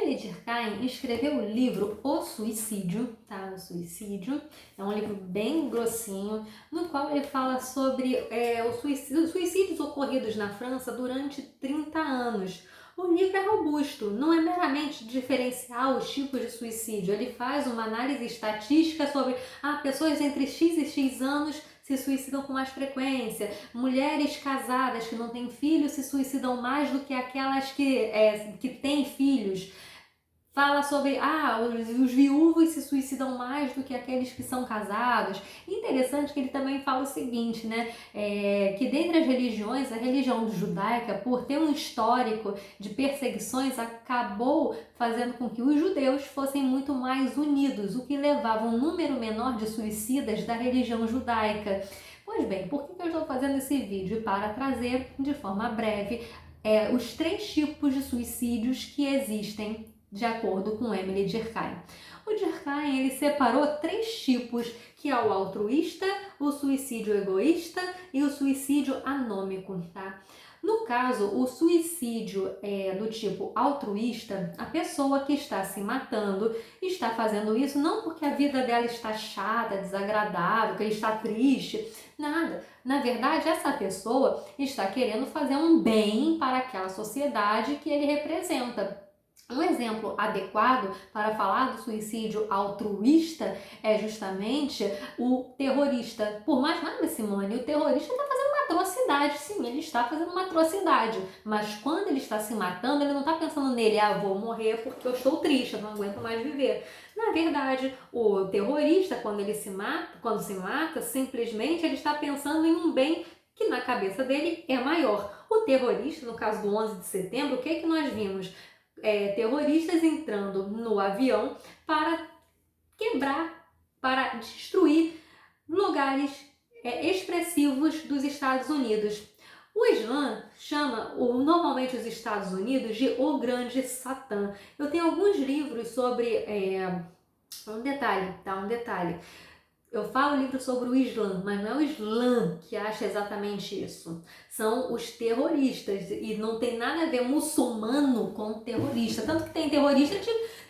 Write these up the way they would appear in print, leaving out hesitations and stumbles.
Emily Durkheim escreveu o livro O Suicídio, tá? O Suicídio. É um livro bem grossinho, no qual ele fala sobre os suicídios ocorridos na França durante 30 anos. O livro é robusto, não é meramente diferenciar os tipos de suicídio. Ele faz uma análise estatística sobre pessoas entre X e X anos se suicidam com mais frequência, mulheres casadas que não têm filhos se suicidam mais do que aquelas que têm filhos. Fala sobre os viúvos se suicidam mais do que aqueles que são casados. Interessante que ele também fala o seguinte, né? Que dentre as religiões, a religião judaica, por ter um histórico de perseguições, acabou fazendo com que os judeus fossem muito mais unidos, o que levava um número menor de suicidas da religião judaica. Pois bem, por que eu estou fazendo esse vídeo? Para trazer de forma breve os 3 tipos de suicídios que existem de acordo com Emily Durkheim. O Durkheim ele separou 3 tipos, que é o altruísta, o suicídio egoísta e o suicídio anômico, tá? No caso, o suicídio do tipo altruísta, a pessoa que está se matando está fazendo isso não porque a vida dela está chata, desagradável, que ele está triste, nada. Na verdade, essa pessoa está querendo fazer um bem para aquela sociedade que ele representa. Um exemplo adequado para falar do suicídio altruísta é justamente o terrorista. Por mais nada, Simone, o terrorista está fazendo uma atrocidade. Sim, ele está fazendo uma atrocidade. Mas quando ele está se matando, ele não está pensando nele, vou morrer porque eu estou triste, eu não aguento mais viver. Na verdade, o terrorista, quando se mata, simplesmente ele está pensando em um bem que na cabeça dele é maior. O terrorista, no caso do 11 de setembro, o que nós vimos? Terroristas entrando no avião para quebrar, para destruir lugares expressivos dos Estados Unidos. O Islã chama normalmente os Estados Unidos de o grande Satã. Eu tenho alguns livros sobre um detalhe. Eu falo livro sobre o Islã, mas não é o Islã que acha exatamente isso. São os terroristas e não tem nada a ver muçulmano com terrorista. Tanto que tem terrorista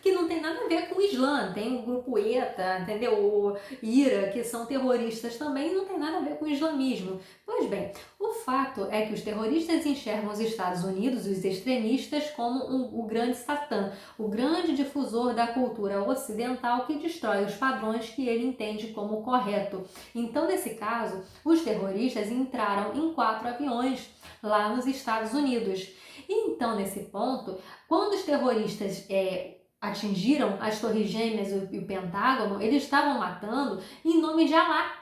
que não tem nada a ver com o Islã. Tem o grupo ETA, entendeu? O IRA, que são terroristas também e não tem nada a ver com o islamismo. Pois bem, o fato é que os terroristas enxergam os Estados Unidos, os extremistas, como o grande Satã, o grande difusor da cultura ocidental que destrói os padrões que ele entende como correto. Então, nesse caso, os terroristas entraram em 4 aviões lá nos Estados Unidos. Então, nesse ponto, quando os terroristas atingiram as Torres Gêmeas e o Pentágono, eles estavam matando em nome de Alá,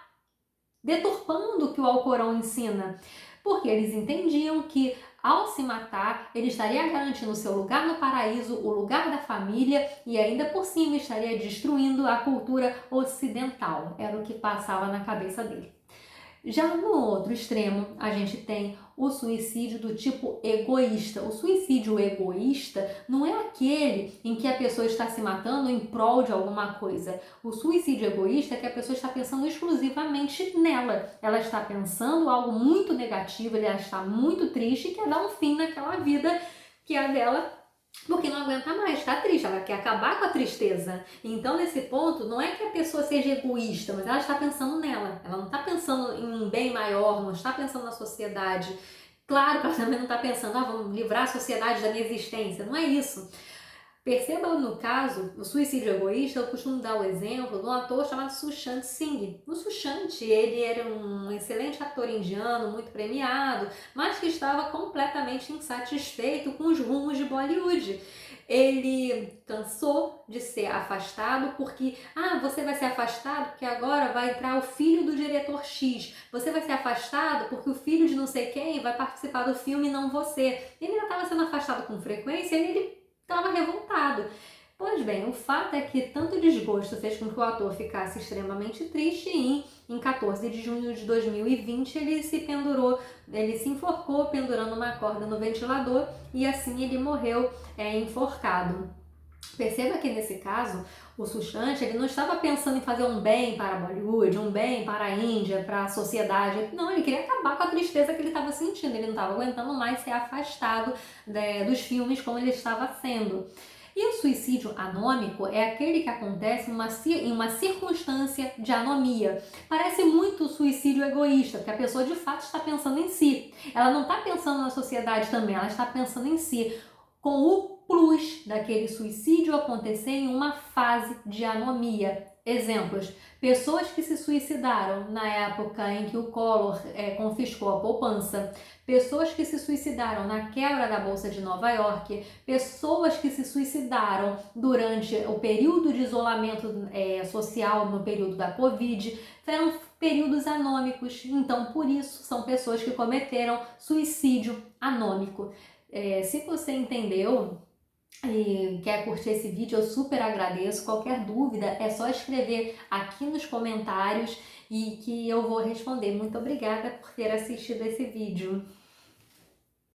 deturpando o que o Alcorão ensina, porque eles entendiam que ao se matar, ele estaria garantindo o seu lugar no paraíso, o lugar da família e ainda por cima estaria destruindo a cultura ocidental. Era o que passava na cabeça dele. Já no outro extremo, a gente tem o suicídio do tipo egoísta. O suicídio egoísta não é aquele em que a pessoa está se matando em prol de alguma coisa. O suicídio egoísta é que a pessoa está pensando exclusivamente nela. Ela está pensando algo muito negativo, ela está muito triste e quer dar um fim naquela vida que é a dela, porque não aguenta mais, está triste, ela quer acabar com a tristeza. Então, nesse ponto, não é que a pessoa seja egoísta, mas ela está pensando nela. Ela não está pensando em um bem maior, não está pensando na sociedade. Claro que ela também não está pensando, vamos livrar a sociedade da minha existência. Não é isso. Perceba, no caso, o suicídio egoísta, eu costumo dar o exemplo de um ator chamado Sushant Singh. O Sushant, ele era um excelente ator indiano, muito premiado, mas que estava completamente insatisfeito com os rumos de Bollywood. Ele cansou de ser afastado porque, você vai ser afastado porque agora vai entrar o filho do diretor X. Você vai ser afastado porque o filho de não sei quem vai participar do filme e não você. Ele já estava sendo afastado com frequência e ele estava revoltado. Pois bem, o fato é que tanto desgosto fez com que o ator ficasse extremamente triste e em 14 de junho de 2020 ele se enforcou pendurando uma corda no ventilador e assim ele morreu enforcado. Perceba que nesse caso, o Sushant ele não estava pensando em fazer um bem para Bollywood, um bem para a Índia, para a sociedade. Não, ele queria acabar com a tristeza que ele estava sentindo. Ele não estava aguentando mais ser afastado dos filmes como ele estava sendo. E o suicídio anômico é aquele que acontece em uma circunstância de anomia. Parece muito o suicídio egoísta, porque a pessoa de fato está pensando em si. Ela não está pensando na sociedade também, ela está pensando em si. Com o plus daquele suicídio acontecer em uma fase de anomia. Exemplos: pessoas que se suicidaram na época em que o Collor confiscou a poupança, pessoas que se suicidaram na quebra da Bolsa de Nova York, pessoas que se suicidaram durante o período de isolamento social no período da Covid, foram períodos anômicos, então por isso são pessoas que cometeram suicídio anômico. Se você entendeu e quer curtir esse vídeo, eu super agradeço. Qualquer dúvida é só escrever aqui nos comentários e que eu vou responder. Muito obrigada por ter assistido esse vídeo.